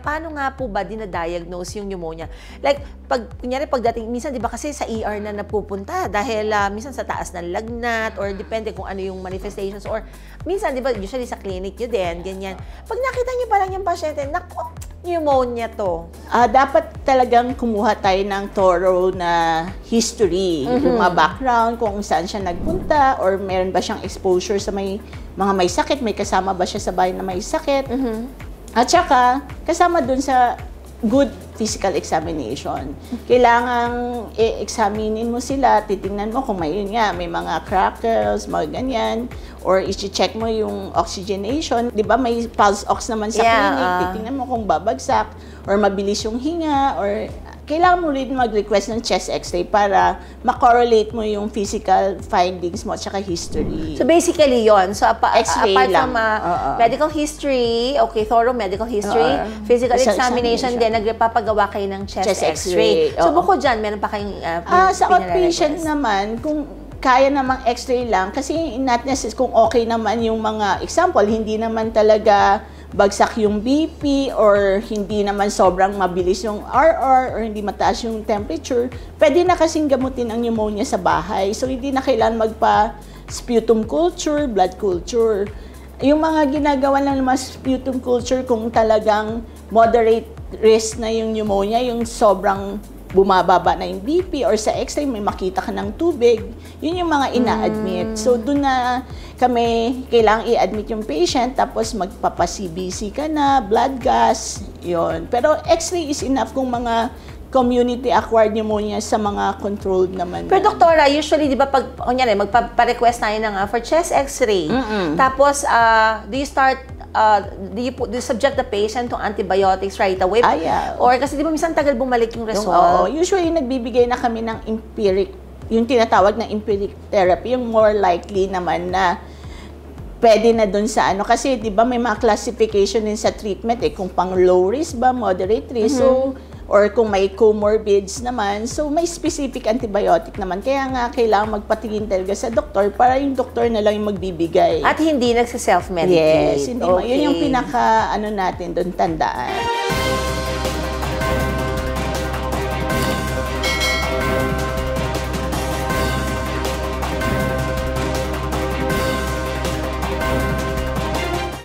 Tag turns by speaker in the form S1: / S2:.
S1: paano nga po ba dinadiagnose yung pneumonia? Like, kunyari pagdating, minsan di ba kasi sa ER na napupunta dahil minsan sa taas ng lagnat or depende kung ano yung manifestations or minsan di ba usually sa clinic nyo din, ganyan. Pag nakita nyo pa lang yung pasyente, naku, pneumonia to.
S2: Dapat talagang kumuha tayo ng thorough na history, yung mga background, kung saan siya nagpunta, or meron ba siyang exposure sa mga may sakit, may kasama ba siya sa bahay na may sakit. At saka, kasama dun sa good physical examination. Kailangang i-examinin mo sila, titingnan mo kung may mga crackles, mga ganyan, or i-check mo yung oxygenation. Di ba may pulse ox naman sa clinic, titingnan mo kung babagsak, or mabilis yung hinga, or kailangan mo rin mag-request ng chest x-ray para makorrelate mo yung physical findings mo at saka history.
S1: So basically yon. So apart
S2: lang.
S1: from medical history, thorough medical history, physical examination, then nagpapagawa kayo ng chest x-ray. So bukod dyan, meron pa kayong
S2: sa outpatient naman, kung kaya namang x-ray lang, kasi not necessary, kung okay naman yung mga example, hindi naman talaga bagsak yung BP or hindi naman sobrang mabilis yung RR or hindi mataas yung temperature, pwede na kasing gamutin ang pneumonia sa bahay. So, hindi na kailangan magpa-sputum culture, blood culture. Yung mga ginagawa lang naman sputum culture, kung talagang moderate risk na yung pneumonia, yung sobrang bumababa na yung BP or sa x-ray may makita ka ng tubig, yun yung mga ina-admit. So, doon na kami kailangang i-admit yung patient, tapos magpapa-CBC ka na, blood gas, yun. Pero x-ray is enough kung mga community-acquired pneumonia sa mga controlled naman.
S1: Pero doktora, usually, di ba, pag, kunyari, magpa-request tayo ng for chest x-ray, tapos, do you subject the patient to antibiotics right away? Or kasi di ba minsan tagal bumalik yung result?
S2: Usually, nagbibigay na kami ng empiric, yung tinatawag na empiric therapy, yung more likely naman na pwede na dun sa kasi di ba may mga classification din sa treatment kung pang low risk ba, moderate risk, or kung may comorbids naman, so may specific antibiotic naman. Kaya nga, kailangan magpatingin talaga sa doktor para yung doktor na lang yung magbibigay.
S1: At hindi nagsa-self-medicate.
S2: Yes, hindi yun yung pinaka, natin doon tandaan.